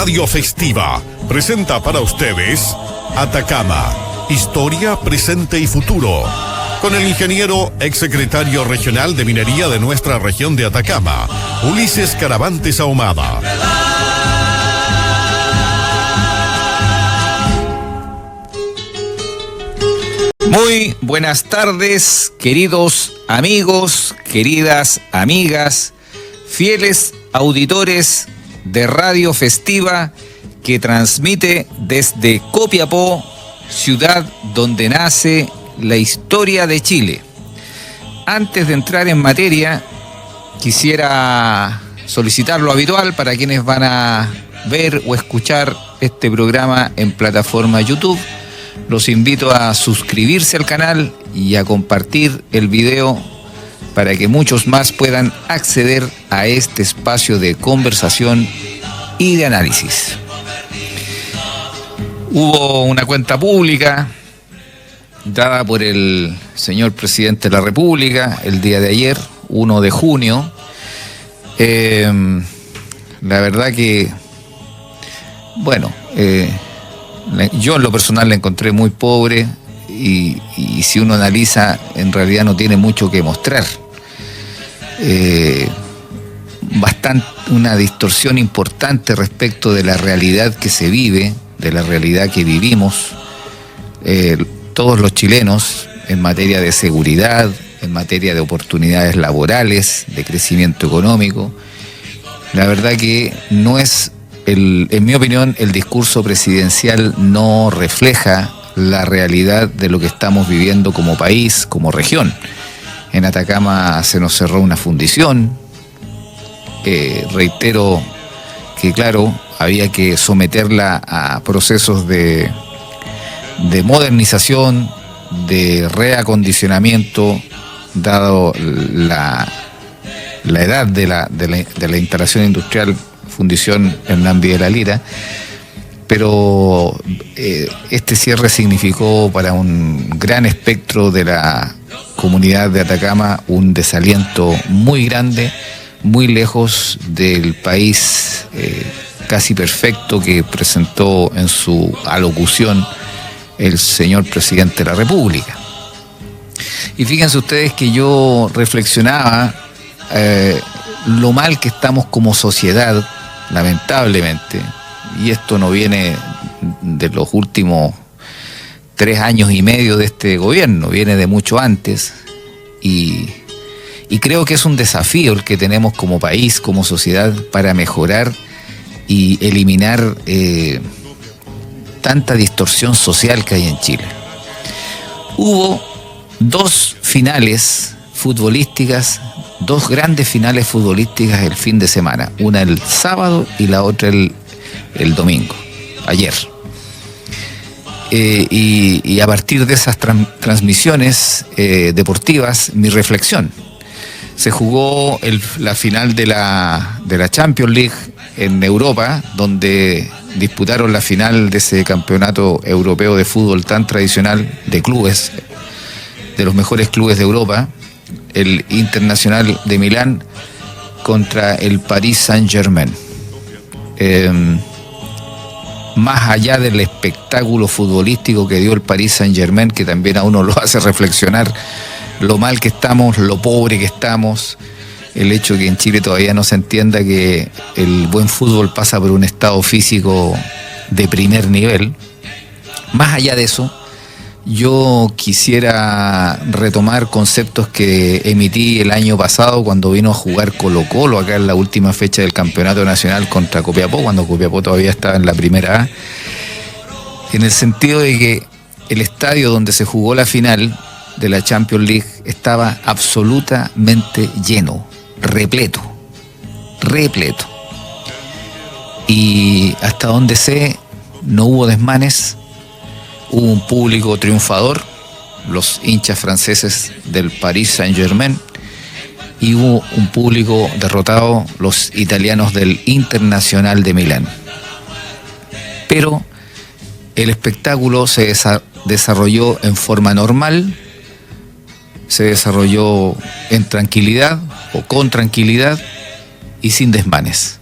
Radio Festiva presenta para ustedes Atacama, historia, presente y futuro, con el ingeniero exsecretario regional de minería de nuestra región de Atacama, Ulises Caravantes Ahumada. Muy buenas tardes, queridos amigos, queridas amigas, fieles auditores de Radio Festiva que transmite desde Copiapó, ciudad donde nace la historia de Chile. Antes de entrar en materia, quisiera solicitar lo habitual para quienes van a ver o escuchar este programa en plataforma YouTube. Los invito a suscribirse al canal y a compartir el video para que muchos más puedan acceder a este espacio de conversación y de análisis. Hubo una cuenta pública dada por el señor presidente de la República el día de ayer, 1 de junio. La verdad que, bueno, yo en lo personal la encontré muy pobre y si uno analiza, en realidad no tiene mucho que mostrar. Una distorsión importante respecto de la realidad que se vive, de la realidad que vivimos todos los chilenos en materia de seguridad, en materia de oportunidades laborales, de crecimiento económico. La verdad que no es, en mi opinión, el discurso presidencial no refleja la realidad de lo que estamos viviendo como país, como región. En Atacama se nos cerró una fundición. Reitero que, claro, había que someterla a procesos de modernización, de reacondicionamiento, dado la edad de la instalación industrial Fundición Hernán Videla Lira. Pero este cierre significó para un gran espectro de la comunidad de Atacama un desaliento muy grande, muy lejos del país casi perfecto que presentó en su alocución el señor presidente de la República. Y fíjense ustedes que yo reflexionaba lo mal que estamos como sociedad, lamentablemente, y esto no viene de los últimos 3 años y medio de este gobierno, viene de mucho antes, y creo que es un desafío el que tenemos como país, como sociedad, para mejorar y eliminar tanta distorsión social que hay en Chile. Hubo 2 finales futbolísticas, 2 grandes finales futbolísticas el fin de semana, una el sábado y la otra el domingo, ayer. Y a partir de esas transmisiones deportivas, mi reflexión. Se jugó la final de la Champions League en Europa, donde disputaron la final de ese campeonato europeo de fútbol tan tradicional de clubes, de los mejores clubes de Europa, el Internacional de Milán contra el Paris Saint-Germain. Más allá del espectáculo futbolístico que dio el Paris Saint-Germain, que también a uno lo hace reflexionar lo mal que estamos, lo pobre que estamos, el hecho de que en Chile todavía no se entienda que el buen fútbol pasa por un estado físico de primer nivel. Más allá de eso, yo quisiera retomar conceptos que emití el año pasado cuando vino a jugar Colo-Colo acá en la última fecha del campeonato nacional contra Copiapó, cuando Copiapó todavía estaba en la primera A, en el sentido de que el estadio donde se jugó la final de la Champions League estaba absolutamente lleno, repleto. Y hasta donde sé, no hubo desmanes, hubo un público triunfador, los hinchas franceses del Paris Saint-Germain, y hubo un público derrotado, los italianos del Internacional de Milán. Pero el espectáculo se desarrolló en forma normal, se desarrolló en tranquilidad o con tranquilidad y sin desmanes.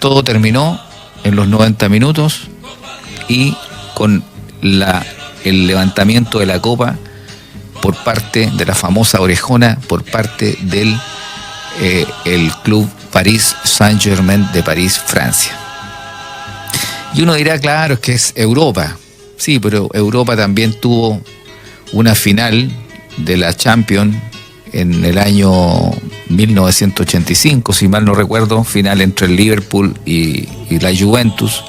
Todo terminó en los 90 minutos y con el levantamiento de la copa por parte de la famosa orejona, por parte del el club Paris Saint-Germain de París, Francia. Y uno dirá, claro, es que es Europa. Sí, pero Europa también tuvo una final de la Champions en el año 1985, si mal no recuerdo, final entre el Liverpool y la Juventus,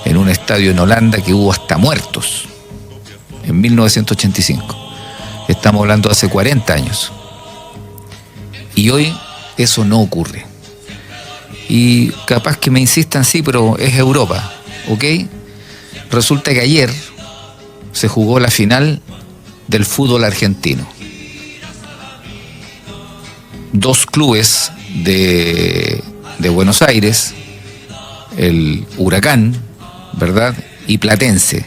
en un estadio en Holanda que hubo hasta muertos, en 1985. Estamos hablando de hace 40 años. Y hoy eso no ocurre. Y capaz que me insistan, sí, pero es Europa, ¿ok? Resulta que ayer se jugó la final del fútbol argentino. Dos clubes de Buenos Aires, el Huracán, ¿verdad?, y Platense.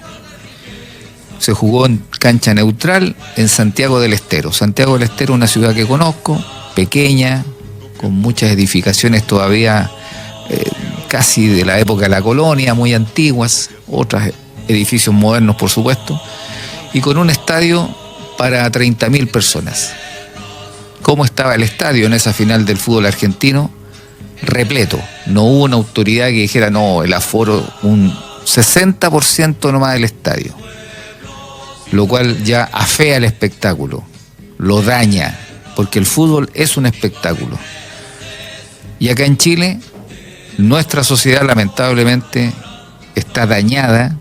Se jugó en cancha neutral en Santiago del Estero. Santiago del Estero es una ciudad que conozco, pequeña, con muchas edificaciones todavía casi de la época de la colonia, muy antiguas, otros edificios modernos, por supuesto, y con un estadio para 30.000 personas. ¿Cómo estaba el estadio en esa final del fútbol argentino? Repleto. No hubo una autoridad que dijera, no, el aforo, un 60% nomás del estadio. Lo cual ya afea el espectáculo, lo daña, porque el fútbol es un espectáculo. Y acá en Chile, nuestra sociedad lamentablemente está dañada,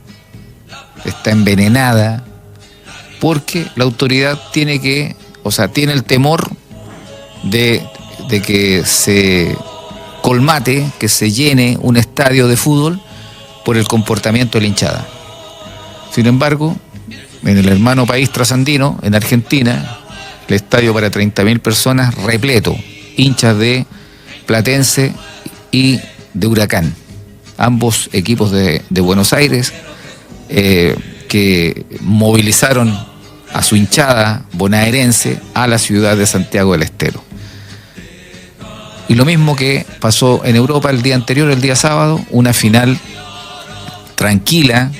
está envenenada, porque la autoridad tiene el temor de que se colmate, que se llene un estadio de fútbol por el comportamiento de la hinchada. Sin embargo, en el hermano país trasandino, en Argentina, el estadio para 30.000 personas repleto, hinchas de Platense y de Huracán, ambos equipos de Buenos Aires, que movilizaron a su hinchada bonaerense a la ciudad de Santiago del Estero. Y lo mismo que pasó en Europa el día anterior, el día sábado, una final tranquila,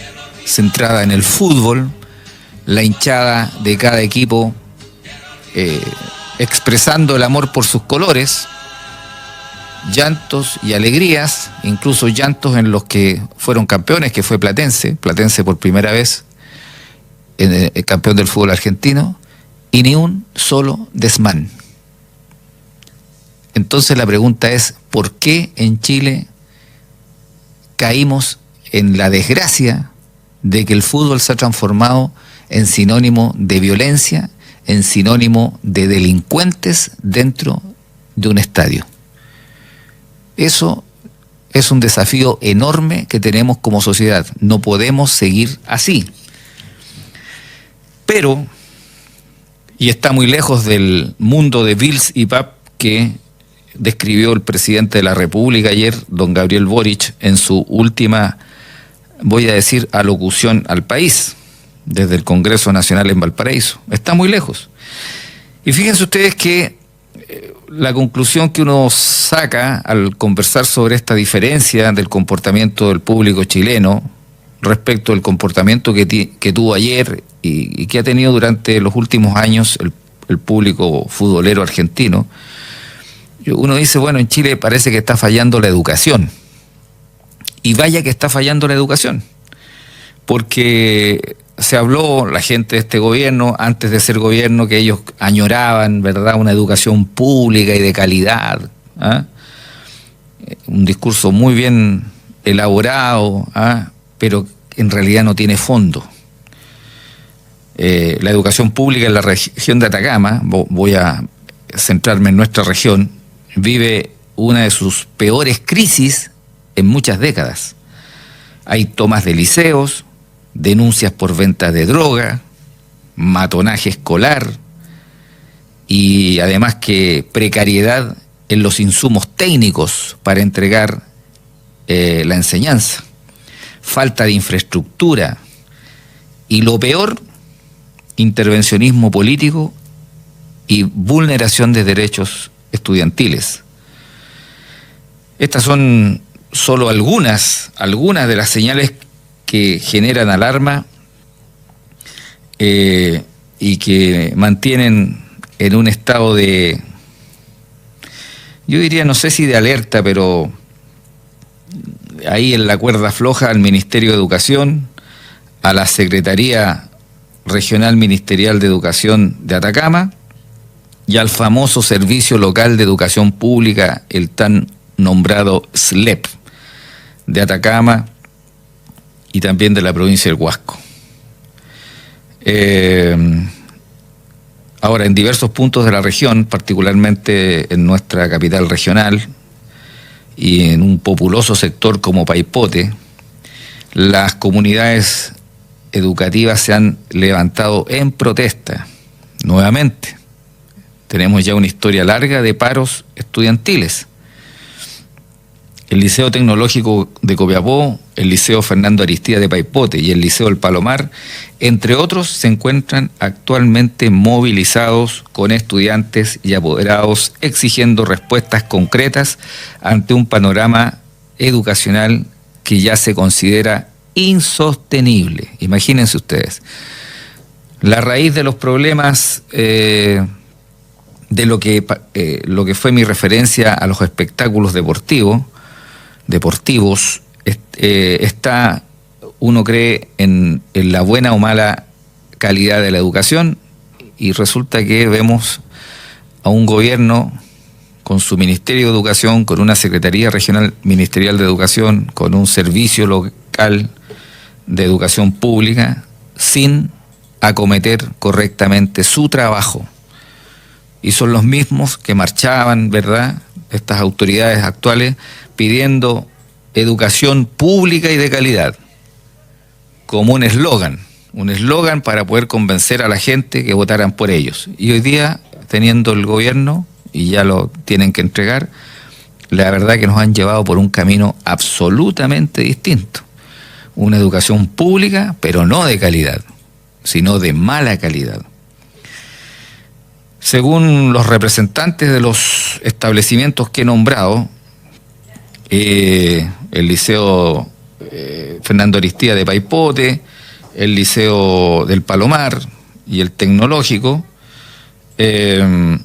centrada en el fútbol, la hinchada de cada equipo expresando el amor por sus colores, llantos y alegrías, incluso llantos en los que fueron campeones, que fue Platense por primera vez el campeón del fútbol argentino, y ni un solo desmán. Entonces la pregunta es, ¿por qué en Chile caímos en la desgracia de que el fútbol se ha transformado en sinónimo de violencia, en sinónimo de delincuentes dentro de un estadio? Eso es un desafío enorme que tenemos como sociedad. No podemos seguir así. Pero, y está muy lejos del mundo de Bills y Pap que describió el presidente de la República ayer, don Gabriel Boric, en su última, voy a decir, alocución al país, desde el Congreso Nacional en Valparaíso. Está muy lejos. Y fíjense ustedes que la conclusión que uno saca al conversar sobre esta diferencia del comportamiento del público chileno respecto al comportamiento que tuvo ayer y que ha tenido durante los últimos años el público futbolero argentino, uno dice, bueno, en Chile parece que está fallando la educación. Y vaya que está fallando la educación, porque se habló, la gente de este gobierno, antes de ser gobierno, que ellos añoraban, ¿verdad?, una educación pública y de calidad, ¿ah? Un discurso muy bien elaborado, ¿ah?, pero en realidad no tiene fondo. La educación pública en la región de Atacama, voy a centrarme en nuestra región, vive una de sus peores crisis en muchas décadas. Hay tomas de liceos, denuncias por venta de droga, matonaje escolar y además que precariedad en los insumos técnicos para entregar la enseñanza, falta de infraestructura y lo peor, intervencionismo político y vulneración de derechos estudiantiles. Estas son solo algunas de las señales que generan alarma y que mantienen en un estado de, yo diría, no sé si de alerta, pero ahí en la cuerda floja al Ministerio de Educación, a la Secretaría Regional Ministerial de Educación de Atacama y al famoso Servicio Local de Educación Pública, el tan nombrado SLEP de Atacama y también de la provincia del Huasco. Ahora, en diversos puntos de la región, particularmente en nuestra capital regional y en un populoso sector como Paipote, las comunidades educativas se han levantado en protesta nuevamente. Tenemos ya una historia larga de paros estudiantiles. El Liceo Tecnológico de Copiapó, el Liceo Fernando Aristía de Paipote y el Liceo El Palomar, entre otros, se encuentran actualmente movilizados con estudiantes y apoderados exigiendo respuestas concretas ante un panorama educacional que ya se considera insostenible. Imagínense ustedes. La raíz de los problemas de lo que fue mi referencia a los espectáculos deportivos, está, uno cree, en la buena o mala calidad de la educación, y resulta que vemos a un gobierno con su Ministerio de Educación, con una Secretaría Regional Ministerial de Educación, con un servicio local de educación pública, sin acometer correctamente su trabajo. Y son los mismos que marchaban, ¿verdad?, estas autoridades actuales, pidiendo educación pública y de calidad, como un eslogan para poder convencer a la gente que votaran por ellos. Y hoy día, teniendo el gobierno, y ya lo tienen que entregar, la verdad que nos han llevado por un camino absolutamente distinto. Una educación pública, pero no de calidad, sino de mala calidad. Según los representantes de los establecimientos que he nombrado, el Liceo Fernando Aristía de Paipote, el Liceo del Palomar y el Tecnológico de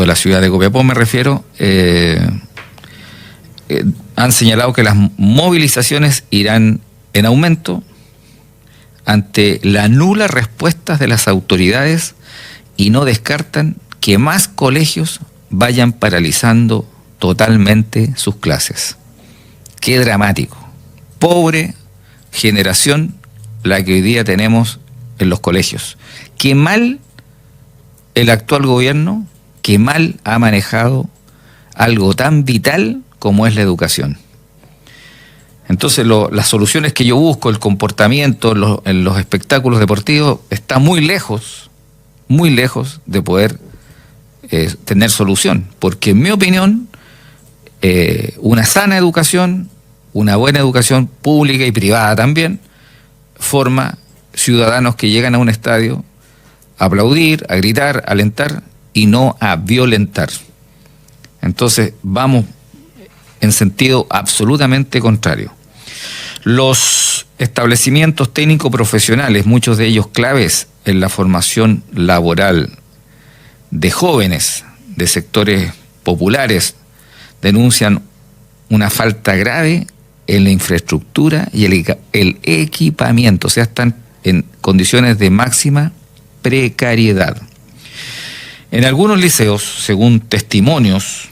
la ciudad de Copiapó, me refiero, han señalado que las movilizaciones irán en aumento ante la nula respuesta de las autoridades y no descartan que más colegios vayan paralizando totalmente sus clases. Qué dramático. Pobre generación la que hoy día tenemos en los colegios. Qué mal el actual gobierno, qué mal ha manejado algo tan vital como es la educación. Entonces las soluciones que yo busco, el comportamiento en los espectáculos deportivos, está muy lejos de poder tener solución, porque en mi opinión una sana educación, una buena educación pública y privada también, forma ciudadanos que llegan a un estadio a aplaudir, a gritar, a alentar y no a violentar. Entonces vamos en sentido absolutamente contrario. Los establecimientos técnicos profesionales, muchos de ellos claves en la formación laboral de jóvenes de sectores populares, denuncian una falta grave en la infraestructura y el equipamiento, o sea, están en condiciones de máxima precariedad. En algunos liceos, según testimonios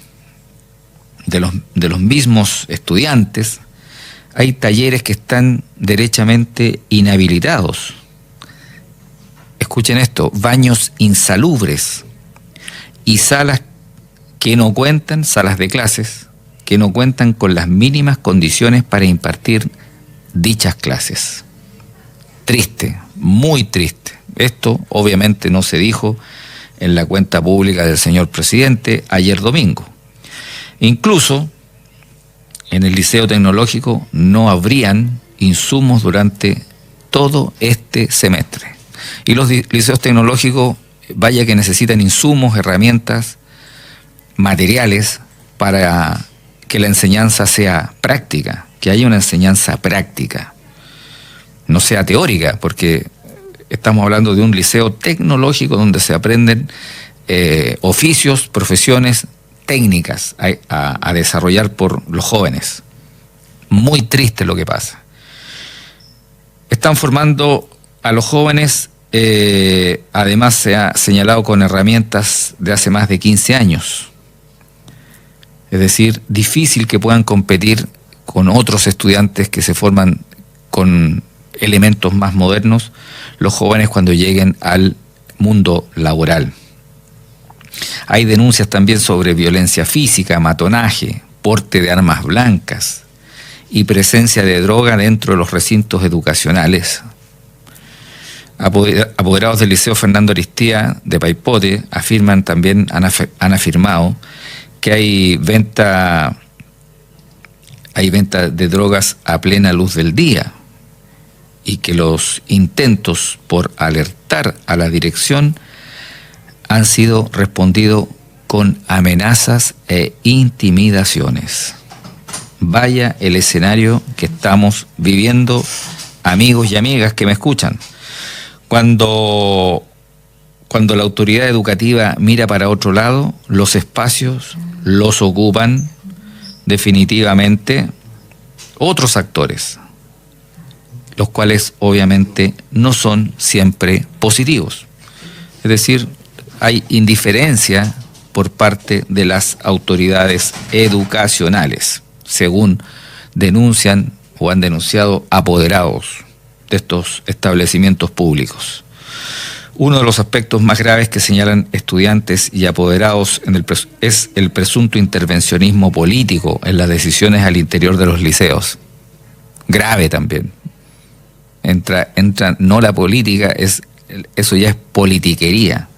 de los mismos estudiantes, hay talleres que están derechamente inhabilitados. Escuchen esto: baños insalubres y salas de clases que no cuentan con las mínimas condiciones para impartir dichas clases. Triste, muy triste. Esto obviamente no se dijo en la cuenta pública del señor presidente ayer domingo. Incluso en el Liceo Tecnológico no habrían insumos durante todo este semestre. Y los liceos tecnológicos, vaya que necesitan insumos, herramientas, materiales para que la enseñanza sea práctica, que haya una enseñanza práctica, no sea teórica, porque estamos hablando de un liceo tecnológico donde se aprenden oficios, profesiones técnicas a desarrollar por los jóvenes. Muy triste lo que pasa. Están formando a los jóvenes, además se ha señalado con herramientas de hace más de 15 años. Es decir, difícil que puedan competir con otros estudiantes que se forman con elementos más modernos, los jóvenes cuando lleguen al mundo laboral. Hay denuncias también sobre violencia física, matonaje, porte de armas blancas y presencia de droga dentro de los recintos educacionales. Apoderados del Liceo Fernando Aristía de Paipote afirman también, han afirmado que hay venta de drogas a plena luz del día y que los intentos por alertar a la dirección han sido respondidos con amenazas e intimidaciones. Vaya el escenario que estamos viviendo, amigos y amigas que me escuchan. Cuando la autoridad educativa mira para otro lado, los espacios los ocupan definitivamente otros actores, los cuales obviamente no son siempre positivos. Es decir, hay indiferencia por parte de las autoridades educacionales, según denuncian o han denunciado apoderados de estos establecimientos públicos. Uno de los aspectos más graves que señalan estudiantes y apoderados es el presunto intervencionismo político en las decisiones al interior de los liceos. Grave también. Entra no la política, eso ya es politiquería.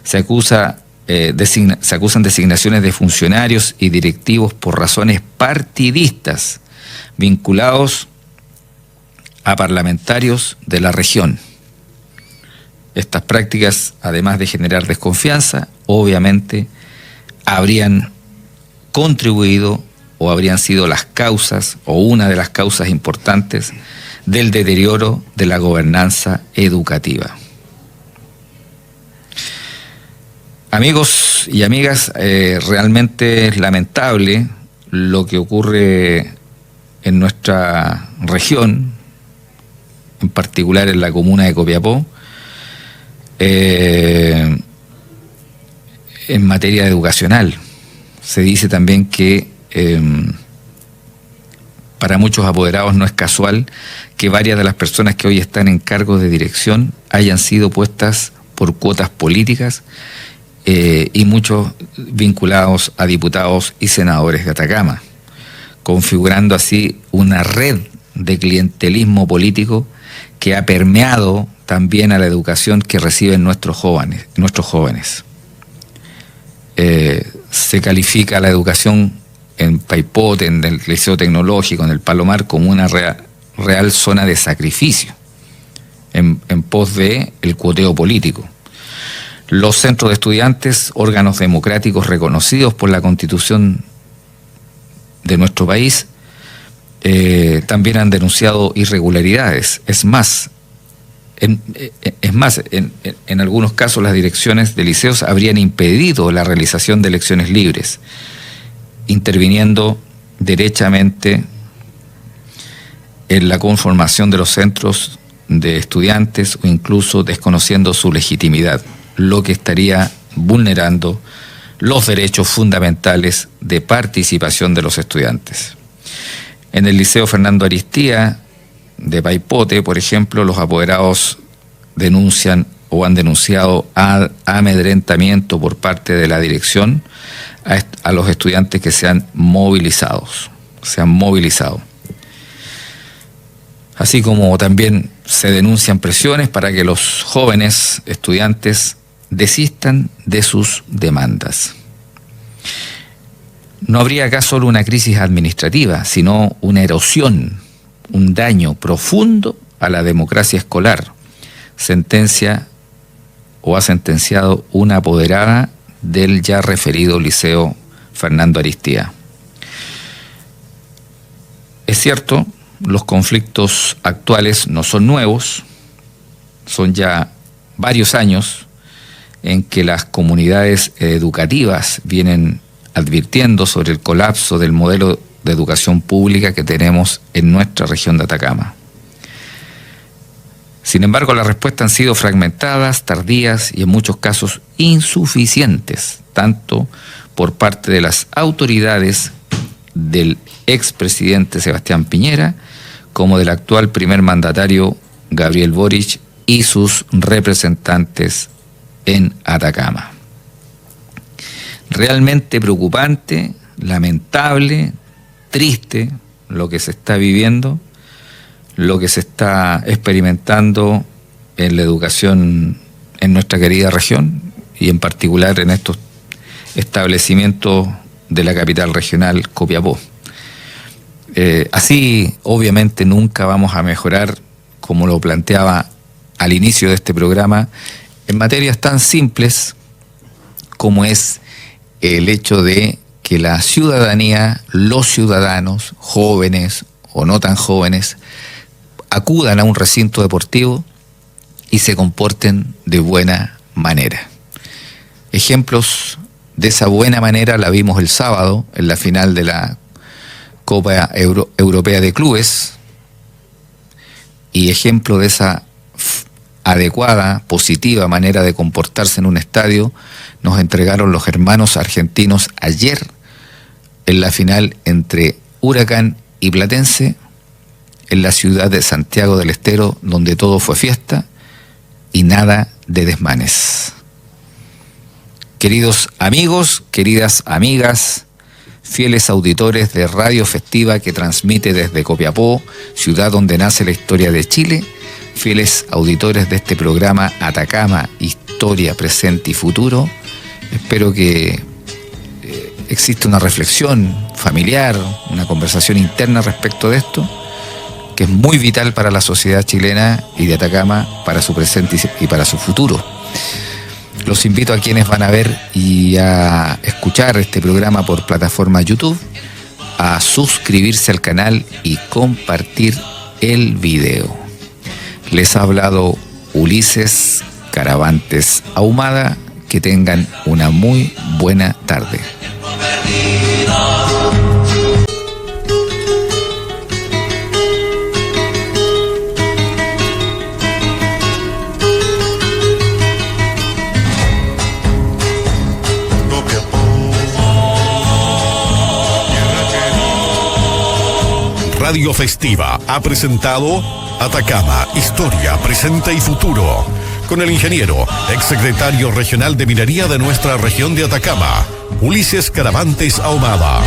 Se acusan designaciones de funcionarios y directivos por razones partidistas vinculados a parlamentarios de la región. Estas prácticas, además de generar desconfianza, obviamente habrían contribuido o habrían sido las causas o una de las causas importantes del deterioro de la gobernanza educativa. Amigos y amigas, realmente es lamentable lo que ocurre en nuestra región, en particular en la comuna de Copiapó, en materia educacional. Se dice también que para muchos apoderados no es casual que varias de las personas que hoy están en cargos de dirección hayan sido puestas por cuotas políticas y muchos vinculados a diputados y senadores de Atacama, configurando así una red de clientelismo político que ha permeado también a la educación que reciben nuestros jóvenes. Se califica la educación en Paipote, en el Liceo Tecnológico, en el Palomar, como una real zona de sacrificio en pos de el cuoteo político. Los centros de estudiantes, órganos democráticos reconocidos por la Constitución de nuestro país, también han denunciado irregularidades. Es más, en algunos casos las direcciones de liceos habrían impedido la realización de elecciones libres, interviniendo derechamente en la conformación de los centros de estudiantes o incluso desconociendo su legitimidad, lo que estaría vulnerando los derechos fundamentales de participación de los estudiantes. En el Liceo Fernando Aristía de Paipote, por ejemplo, los apoderados denuncian o han denunciado amedrentamiento por parte de la dirección a los estudiantes que se han movilizado. Así como también se denuncian presiones para que los jóvenes estudiantes desistan de sus demandas. No habría acá solo una crisis administrativa, sino una erosión, un daño profundo a la democracia escolar. Ha sentenciado una apoderada del ya referido Liceo Fernando Aristía. Es cierto, los conflictos actuales no son nuevos, son ya varios años en que las comunidades educativas vienen advirtiendo sobre el colapso del modelo de educación pública que tenemos en nuestra región de Atacama. Sin embargo, las respuestas han sido fragmentadas, tardías y en muchos casos insuficientes, tanto por parte de las autoridades del expresidente Sebastián Piñera como del actual primer mandatario Gabriel Boric y sus representantes en Atacama. Realmente preocupante, lamentable, triste lo que se está viviendo, lo que se está experimentando en la educación en nuestra querida región y en particular en estos establecimientos de la capital regional, Copiapó. Así, obviamente, nunca vamos a mejorar, como lo planteaba al inicio de este programa, en materias tan simples como es el hecho de que la ciudadanía, los ciudadanos, jóvenes o no tan jóvenes, acudan a un recinto deportivo y se comporten de buena manera. Ejemplos de esa buena manera la vimos el sábado en la final de la Copa Europea de Clubes, y ejemplo de esa adecuada, positiva manera de comportarse en un estadio nos entregaron los hermanos argentinos ayer en la final entre Huracán y Platense en la ciudad de Santiago del Estero, donde todo fue fiesta y nada de desmanes. Queridos amigos, queridas amigas, fieles auditores de Radio Festiva que transmite desde Copiapó, ciudad donde nace la historia de Chile, fieles auditores de este programa Atacama, Historia, Presente y Futuro, espero que exista una reflexión familiar, una conversación interna respecto de esto, que es muy vital para la sociedad chilena y de Atacama, para su presente y para su futuro. Los invito a quienes van a ver y a escuchar este programa por plataforma YouTube a suscribirse al canal y compartir el video. Les ha hablado Ulises Caravantes Ahumada. Que tengan una muy buena tarde. Radio Festiva ha presentado Atacama, Historia, Presente y Futuro, con el ingeniero, exsecretario regional de Minería de nuestra región de Atacama, Ulises Caravantes Ahumada.